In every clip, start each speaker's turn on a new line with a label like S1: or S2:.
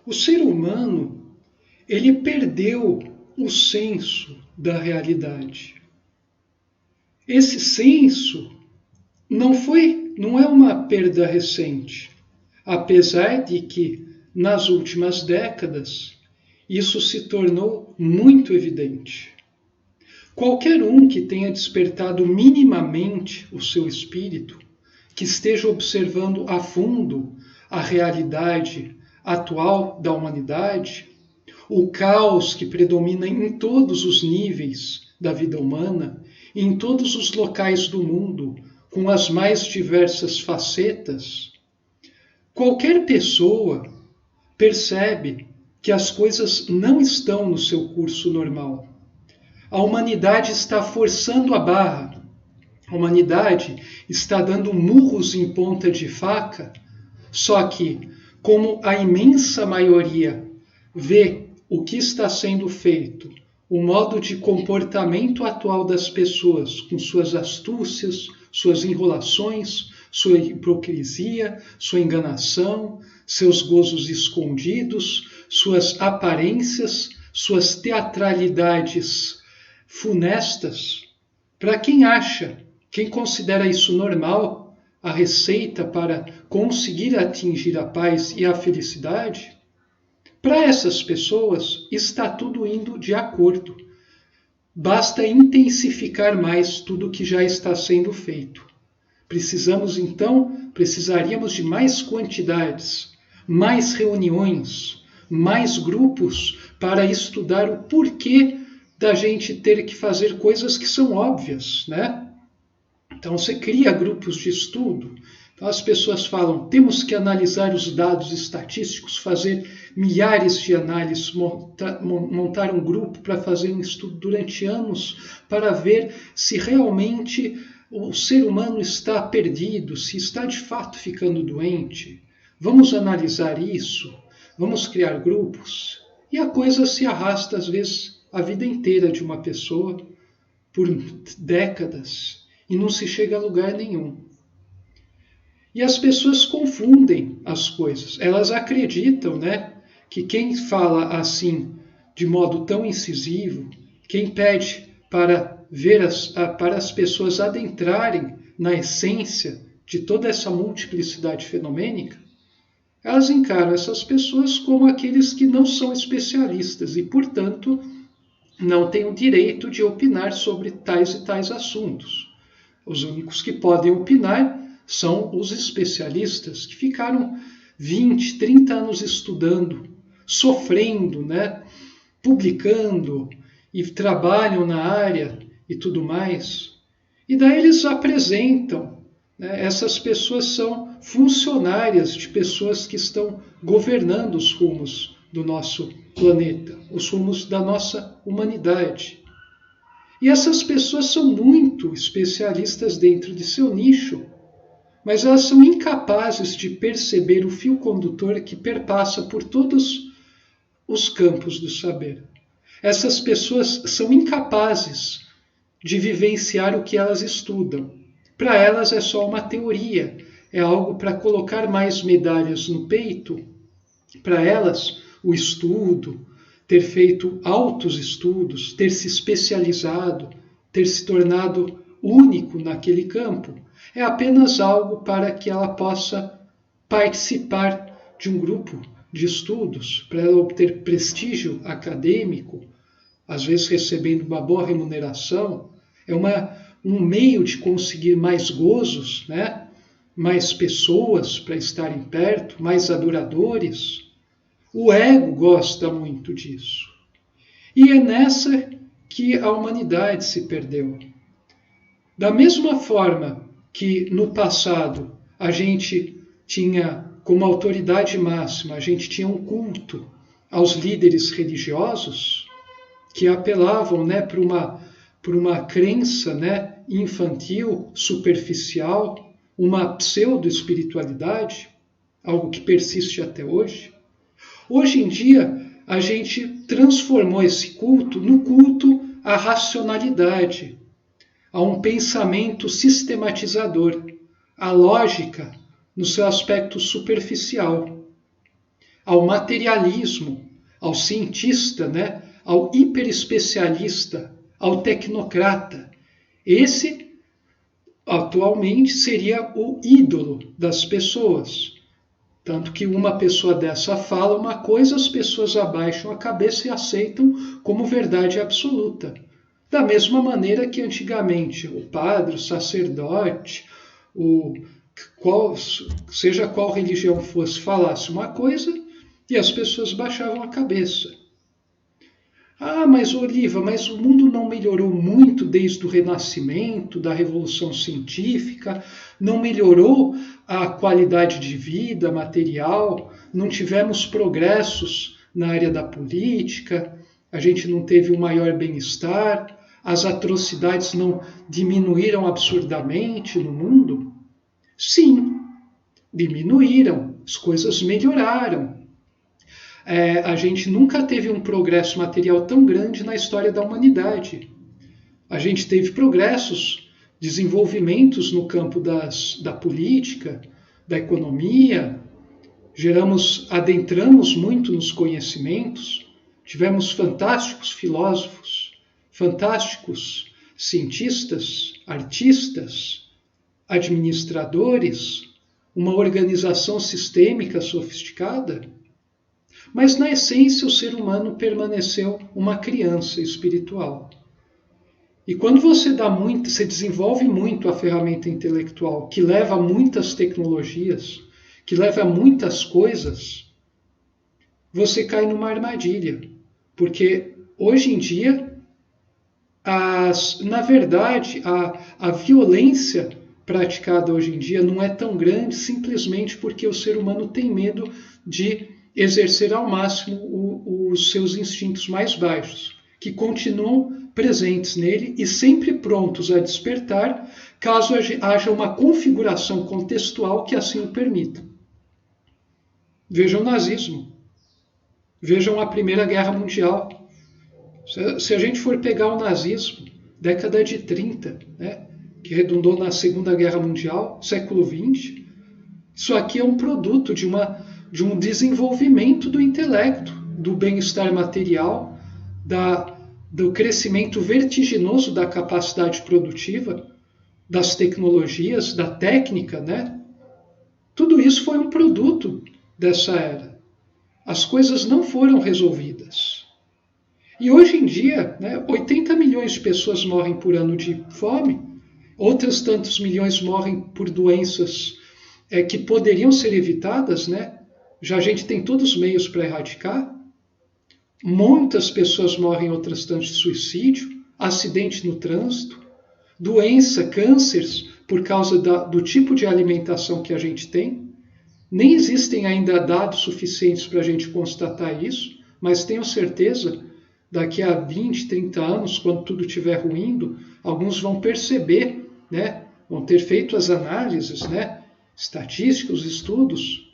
S1: O ser humano, ele perdeu o senso da realidade. Esse senso não é uma perda recente, apesar de que, nas últimas décadas, isso se tornou muito evidente. Qualquer um que tenha despertado minimamente o seu espírito, que esteja observando a fundo a realidade atual da humanidade, o caos que predomina em todos os níveis da vida humana, em todos os locais do mundo, com as mais diversas facetas, qualquer pessoa percebe que as coisas não estão no seu curso normal. A humanidade está forçando a barra. A humanidade está dando murros em ponta de faca, só que, como a imensa maioria vê o que está sendo feito, o modo de comportamento atual das pessoas, com suas astúcias, suas enrolações, sua hipocrisia, sua enganação, seus gozos escondidos, suas aparências, suas teatralidades funestas, para quem considera isso normal, a receita para conseguir atingir a paz e a felicidade, para essas pessoas está tudo indo de acordo. Basta intensificar mais tudo que já está sendo feito. Precisaríamos de mais quantidades, mais reuniões, mais grupos para estudar o porquê da gente ter que fazer coisas que são óbvias, né? Então você cria grupos de estudo. Então as pessoas falam, temos que analisar os dados estatísticos, fazer milhares de análises, montar um grupo para fazer um estudo durante anos para ver se realmente o ser humano está perdido, se está de fato ficando doente. Vamos analisar isso, vamos criar grupos. E a coisa se arrasta, às vezes, a vida inteira de uma pessoa, por décadas, e não se chega a lugar nenhum. E as pessoas confundem as coisas. Elas acreditam, né, que quem fala assim, de modo tão incisivo, quem pede para para as pessoas adentrarem na essência de toda essa multiplicidade fenomênica, elas encaram essas pessoas como aqueles que não são especialistas e, portanto, não têm o direito de opinar sobre tais e tais assuntos. Os únicos que podem opinar são os especialistas que ficaram 20, 30 anos estudando, sofrendo, né? Publicando e trabalham na área e tudo mais. E daí eles apresentam, né? Essas pessoas são funcionárias de pessoas que estão governando os rumos do nosso planeta, os rumos da nossa humanidade. E essas pessoas são muito especialistas dentro de seu nicho, mas elas são incapazes de perceber o fio condutor que perpassa por todos os campos do saber. Essas pessoas são incapazes de vivenciar o que elas estudam. Para elas é só uma teoria, é algo para colocar mais medalhas no peito. Para elas, o estudo, ter feito altos estudos, ter se especializado, ter se tornado único naquele campo, é apenas algo para que ela possa participar de um grupo de estudos, para ela obter prestígio acadêmico, às vezes recebendo uma boa remuneração, é um meio de conseguir mais gozos, né? Mais pessoas para estarem perto, mais adoradores. O ego gosta muito disso. E é nessa que a humanidade se perdeu. Da mesma forma que no passado a gente tinha como autoridade máxima, a gente tinha um culto aos líderes religiosos que apelavam, né, por uma crença, né, infantil, superficial, uma pseudo-espiritualidade, algo que persiste até hoje. Hoje em dia, a gente transformou esse culto no culto à racionalidade, a um pensamento sistematizador, à lógica no seu aspecto superficial. ao materialismo, ao cientista, né? Ao hiperespecialista, ao tecnocrata. Esse, atualmente, seria o ídolo das pessoas. Tanto que uma pessoa dessa fala uma coisa, as pessoas abaixam a cabeça e aceitam como verdade absoluta. Da mesma maneira que antigamente o padre, o sacerdote, seja qual religião fosse, falasse uma coisa e as pessoas baixavam a cabeça. Ah, mas Oliva, mas o mundo não melhorou muito desde o Renascimento, da Revolução Científica, não melhorou a qualidade de vida material, não tivemos progressos na área da política, a gente não teve um maior bem-estar, as atrocidades não diminuíram absurdamente no mundo? Sim, diminuíram, as coisas melhoraram. A gente nunca teve um progresso material tão grande na história da humanidade. A gente teve progressos, desenvolvimentos no campo da política, da economia, adentramos muito nos conhecimentos, tivemos fantásticos filósofos, fantásticos cientistas, artistas, administradores, uma organização sistêmica sofisticada. Mas, na essência, o ser humano permaneceu uma criança espiritual. E quando você desenvolve muito a ferramenta intelectual, que leva a muitas tecnologias, que leva a muitas coisas, você cai numa armadilha. Porque, hoje em dia, na verdade, a violência praticada hoje em dia não é tão grande simplesmente porque o ser humano tem medo de exercer ao máximo os seus instintos mais baixos, que continuam presentes nele e sempre prontos a despertar, caso haja uma configuração contextual que assim o permita. Vejam o nazismo, vejam a Primeira Guerra Mundial. Se a gente for pegar o nazismo, década de 30, né, que redundou na Segunda Guerra Mundial, século XX, isso aqui é um produto de um desenvolvimento do intelecto, do bem-estar material, do crescimento vertiginoso da capacidade produtiva, das tecnologias, da técnica, né? Tudo isso foi um produto dessa era. As coisas não foram resolvidas. E hoje em dia, 80 milhões de pessoas morrem por ano de fome, outros tantos milhões morrem por doenças que poderiam ser evitadas, né? Já a gente tem todos os meios para erradicar. Muitas pessoas morrem em outras tantas de suicídio, acidente no trânsito, doença, cânceres, por causa do tipo de alimentação que a gente tem. Nem existem ainda dados suficientes para a gente constatar isso, mas tenho certeza, daqui a 20, 30 anos, quando tudo estiver ruindo, alguns vão perceber, né? Vão ter feito as análises, né? Estatísticos, estudos,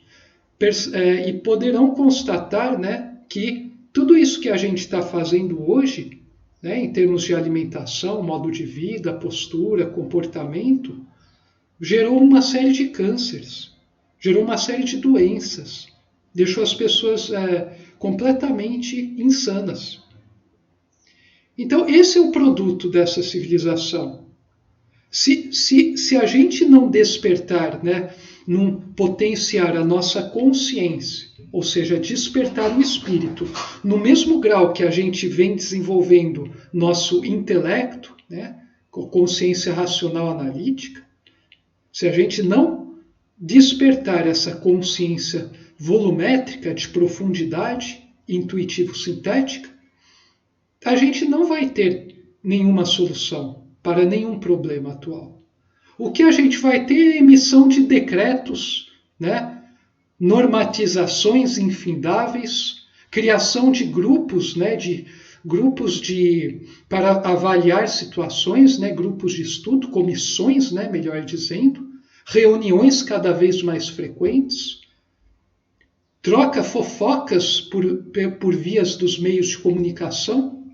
S1: e poderão constatar, né, que tudo isso que a gente está fazendo hoje, né, em termos de alimentação, modo de vida, postura, comportamento, gerou uma série de cânceres, gerou uma série de doenças, deixou as pessoas completamente insanas. Então, esse é o produto dessa civilização. Se a gente não despertar, né, não potenciar a nossa consciência, ou seja, despertar o espírito, no mesmo grau que a gente vem desenvolvendo nosso intelecto, né, com consciência racional analítica, se a gente não despertar essa consciência volumétrica de profundidade, intuitivo-sintética, a gente não vai ter nenhuma solução para nenhum problema atual. O que a gente vai ter é emissão de decretos, né? Normatizações infindáveis, criação de grupos, né? Para avaliar situações, né? Grupos de estudo, comissões, né? Melhor dizendo, reuniões cada vez mais frequentes, troca fofocas por vias dos meios de comunicação,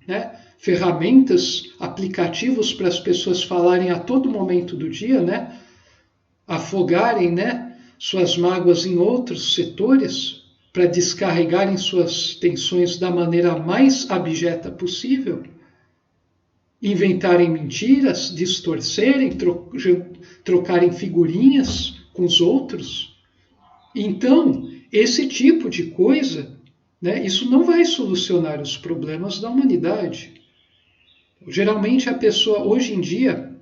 S1: né? Ferramentas, aplicativos para as pessoas falarem a todo momento do dia, né? Afogarem, né, suas mágoas em outros setores, para descarregarem suas tensões da maneira mais abjeta possível, inventarem mentiras, distorcerem, trocarem figurinhas com os outros. Então, esse tipo de coisa, né, isso não vai solucionar os problemas da humanidade. Geralmente a pessoa, hoje em dia,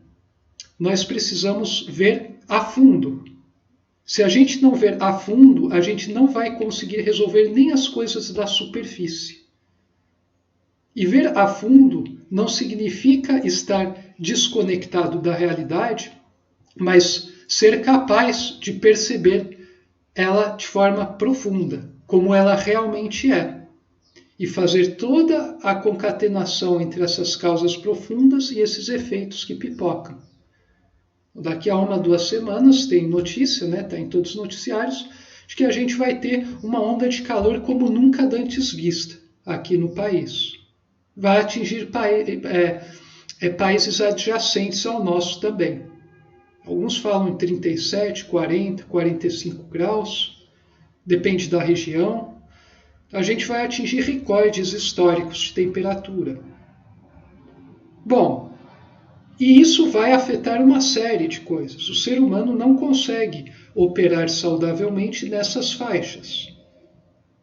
S1: nós precisamos ver a fundo. Se a gente não ver a fundo, a gente não vai conseguir resolver nem as coisas da superfície. E ver a fundo não significa estar desconectado da realidade, mas ser capaz de perceber ela de forma profunda, como ela realmente é. E fazer toda a concatenação entre essas causas profundas e esses efeitos que pipocam. Daqui a 2 semanas tem notícia, né? Está em todos os noticiários, de que a gente vai ter uma onda de calor como nunca antes vista aqui no país. Vai atingir países adjacentes ao nosso também. Alguns falam em 37, 40, 45 graus, depende da região. A gente vai atingir recordes históricos de temperatura. Bom, e isso vai afetar uma série de coisas. O ser humano não consegue operar saudavelmente nessas faixas.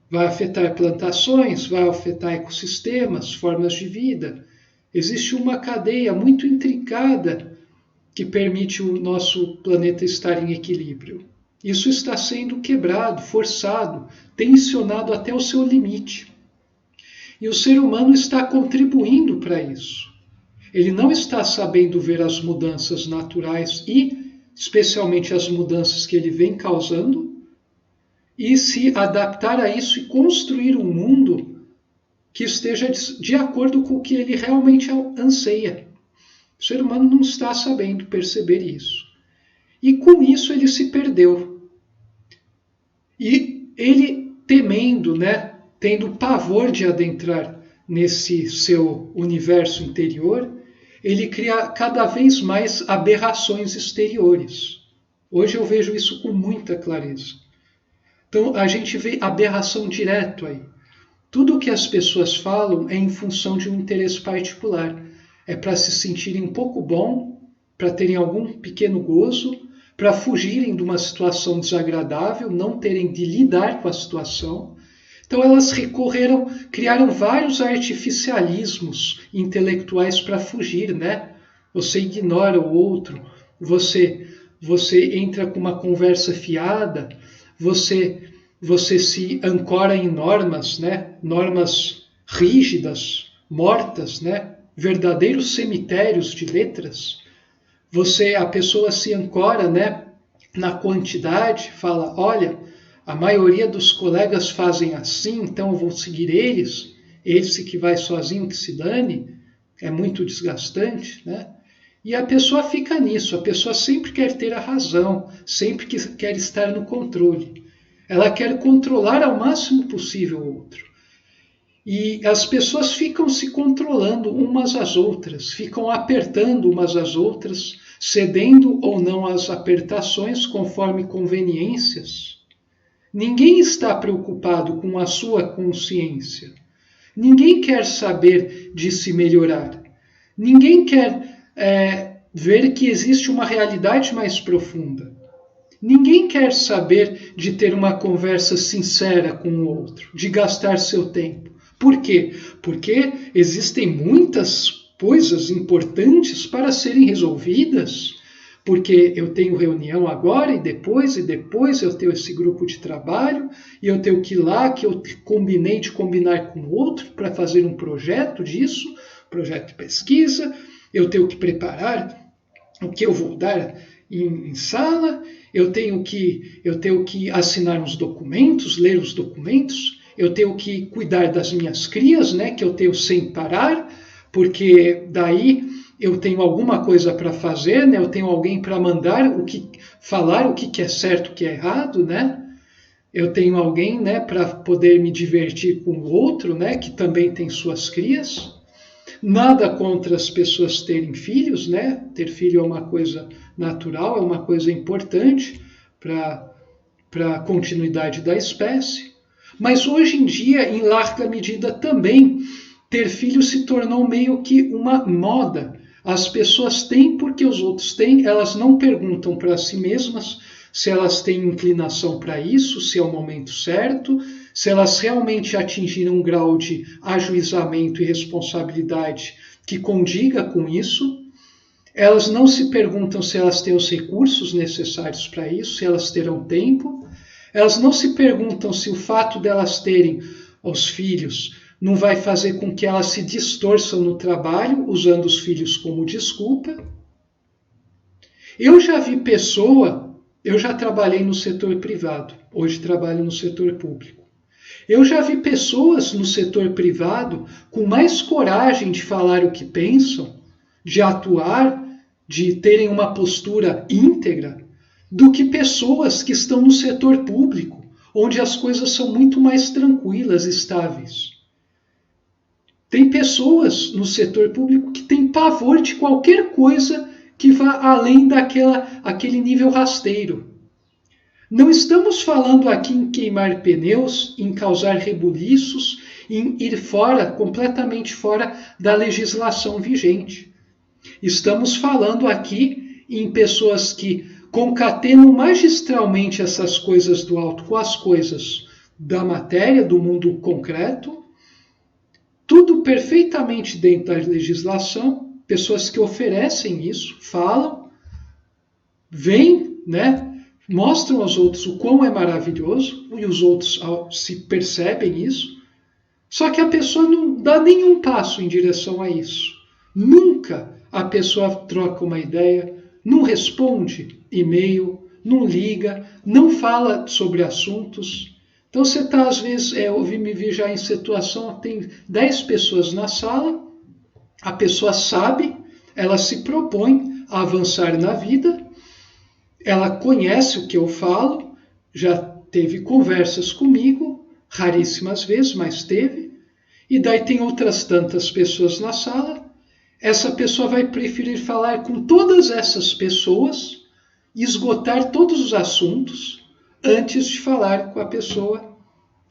S1: Vai afetar plantações, vai afetar ecossistemas, formas de vida. Existe uma cadeia muito intrincada que permite o nosso planeta estar em equilíbrio. Isso está sendo quebrado, forçado, tensionado até o seu limite. E o ser humano está contribuindo para isso. Ele não está sabendo ver as mudanças naturais e, especialmente, as mudanças que ele vem causando, e se adaptar a isso e construir um mundo que esteja de acordo com o que ele realmente anseia. O ser humano não está sabendo perceber isso. E com isso ele se perdeu. E ele temendo, né, tendo pavor de adentrar nesse seu universo interior, ele cria cada vez mais aberrações exteriores. Hoje eu vejo isso com muita clareza. Então a gente vê aberração direto aí. Tudo o que as pessoas falam é em função de um interesse particular. É para se sentirem um pouco bom, para terem algum pequeno gozo, para fugirem de uma situação desagradável, não terem de lidar com a situação. Então elas criaram vários artificialismos intelectuais para fugir, né? Você ignora o outro, você entra com uma conversa fiada, você se ancora em normas, né? Normas rígidas, mortas, né? Verdadeiros cemitérios de letras. A pessoa se ancora, né, na quantidade, fala, olha, a maioria dos colegas fazem assim, então eu vou seguir eles, esse que vai sozinho que se dane, é muito desgastante, né? E a pessoa fica nisso, a pessoa sempre quer ter a razão, sempre quer estar no controle. Ela quer controlar ao máximo possível o outro. E as pessoas ficam se controlando umas às outras, ficam apertando umas às outras, cedendo ou não às apertações conforme conveniências. Ninguém está preocupado com a sua consciência. Ninguém quer saber de se melhorar. Ninguém quer ver que existe uma realidade mais profunda. Ninguém quer saber de ter uma conversa sincera com o outro, de gastar seu tempo. Por quê? Porque existem muitas coisas importantes para serem resolvidas, porque eu tenho reunião agora e depois eu tenho esse grupo de trabalho e eu tenho que ir lá, que eu combinei de combinar com o outro para fazer um projeto disso, projeto de pesquisa, eu tenho que preparar o que eu vou dar em sala, eu tenho que assinar uns documentos, ler os documentos, eu tenho que cuidar das minhas crias, né, que eu tenho sem parar, porque daí eu tenho alguma coisa para fazer, né, eu tenho alguém para mandar falar o que é certo, o que é errado, né? Eu tenho alguém, né, para poder me divertir com o outro, né, que também tem suas crias. Nada contra as pessoas terem filhos, né? Ter filho é uma coisa natural, é uma coisa importante para a continuidade da espécie. Mas hoje em dia, em larga medida também, ter filho se tornou meio que uma moda. As pessoas têm porque os outros têm, elas não perguntam para si mesmas se elas têm inclinação para isso, se é o momento certo, se elas realmente atingiram um grau de ajuizamento e responsabilidade que condiga com isso. Elas não se perguntam se elas têm os recursos necessários para isso, se elas terão tempo. Elas não se perguntam se o fato delas terem os filhos não vai fazer com que elas se distorçam no trabalho, usando os filhos como desculpa. Eu já trabalhei no setor privado, hoje trabalho no setor público. Eu já vi pessoas no setor privado com mais coragem de falar o que pensam, de atuar, de terem uma postura íntegra, do que pessoas que estão no setor público, onde as coisas são muito mais tranquilas e estáveis. Tem pessoas no setor público que têm pavor de qualquer coisa que vá além aquele nível rasteiro. Não estamos falando aqui em queimar pneus, em causar rebuliços, em ir completamente fora da legislação vigente. Estamos falando aqui em pessoas que concatenam magistralmente essas coisas do alto com as coisas da matéria, do mundo concreto, tudo perfeitamente dentro da legislação, pessoas que oferecem isso, falam, vêm, mostram aos outros o quão é maravilhoso, e os outros se percebem isso, só que a pessoa não dá nenhum passo em direção a isso. Nunca a pessoa troca uma ideia, não responde e-mail, não liga, não fala sobre assuntos. Então você está, às vezes, me vi já em situação, tem 10 pessoas na sala, a pessoa sabe, ela se propõe a avançar na vida, ela conhece o que eu falo, já teve conversas comigo, raríssimas vezes, mas teve, e daí tem outras tantas pessoas na sala. Essa pessoa vai preferir falar com todas essas pessoas, esgotar todos os assuntos, antes de falar com a pessoa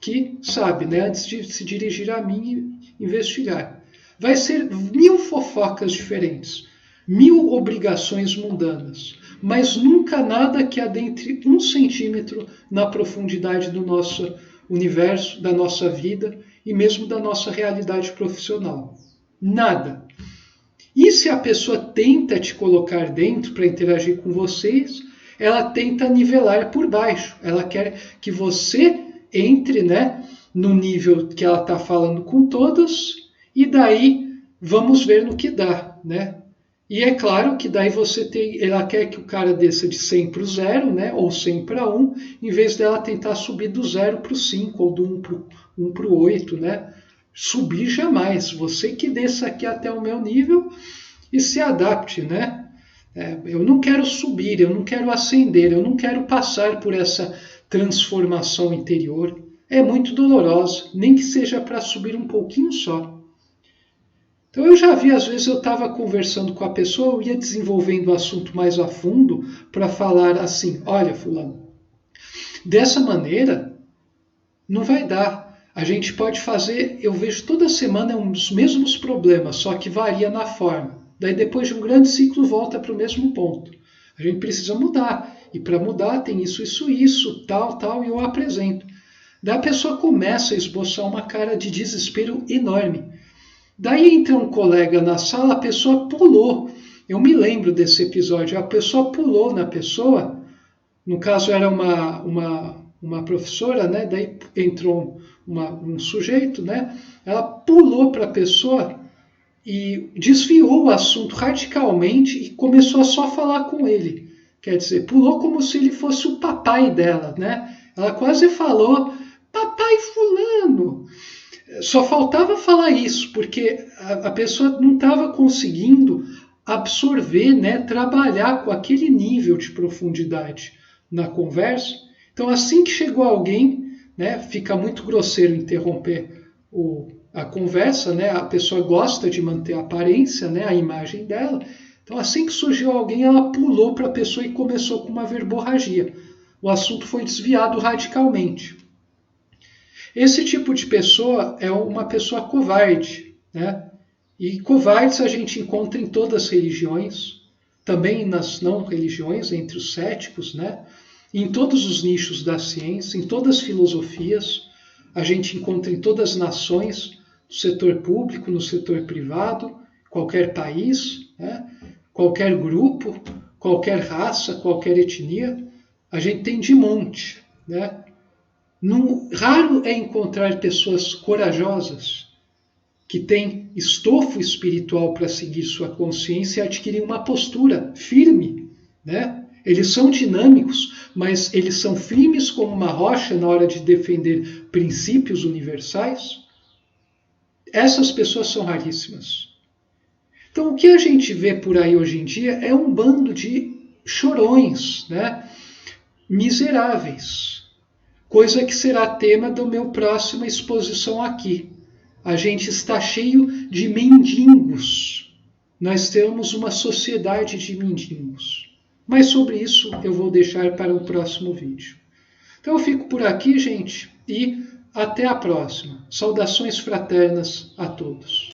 S1: que sabe, antes de se dirigir a mim e investigar. Vai ser 1000 fofocas diferentes, 1000 obrigações mundanas, mas nunca nada que adentre 1 centímetro na profundidade do nosso universo, da nossa vida e mesmo da nossa realidade profissional. Nada. E se a pessoa tenta te colocar dentro para interagir com vocês, ela tenta nivelar por baixo. Ela quer que você entre, no nível que ela está falando com todas, e daí vamos ver no que dá, E é claro que daí ela quer que o cara desça de 100 para o 0, ou 100 para 1, em vez dela tentar subir do 0 para o 5, ou do 1 para o 8, Subir jamais. Você que desça aqui até o meu nível e se adapte, Eu não quero subir, eu não quero ascender, eu não quero passar por essa transformação interior. É muito dolorosa, nem que seja para subir um pouquinho só. Então eu já vi, às vezes eu estava conversando com a pessoa, eu ia desenvolvendo o assunto mais a fundo para falar assim, olha fulano, dessa maneira não vai dar. A gente pode fazer, eu vejo toda semana os mesmos problemas, só que varia na forma. Daí depois de um grande ciclo volta para o mesmo ponto. A gente precisa mudar. E para mudar tem isso, tal, e eu apresento. Daí a pessoa começa a esboçar uma cara de desespero enorme. Daí entra um colega na sala, a pessoa pulou. Eu me lembro desse episódio. A pessoa pulou na pessoa. No caso era uma professora, Daí entrou um sujeito, Ela pulou para a pessoa e desviou o assunto radicalmente e começou a só falar com ele. Quer dizer, pulou como se ele fosse o papai dela, Ela quase falou, papai fulano. Só faltava falar isso, porque a pessoa não estava conseguindo absorver, trabalhar com aquele nível de profundidade na conversa. Então, assim que chegou alguém, fica muito grosseiro interromper a conversa, a pessoa gosta de manter a aparência, a imagem dela. Então, assim que surgiu alguém, ela pulou para a pessoa e começou com uma verborragia. O assunto foi desviado radicalmente. Esse tipo de pessoa é uma pessoa covarde, né? E covardes a gente encontra em todas as religiões, também nas não religiões, entre os céticos, né? Em todos os nichos da ciência, em todas as filosofias, a gente encontra em todas as nações, no setor público, no setor privado, qualquer país, né? Qualquer grupo, qualquer raça, qualquer etnia, a gente tem de monte, né? Raro é encontrar pessoas corajosas que têm estofo espiritual para seguir sua consciência e adquirir uma postura firme, né? Eles são dinâmicos, mas eles são firmes como uma rocha na hora de defender princípios universais. Essas pessoas são raríssimas. Então, o que a gente vê por aí hoje em dia é um bando de chorões, né? Miseráveis. Coisa que será tema da minha próxima exposição aqui. A gente está cheio de mendigos. Nós temos uma sociedade de mendigos. Mas sobre isso eu vou deixar para o próximo vídeo. Então eu fico por aqui, gente, e até a próxima. Saudações fraternas a todos.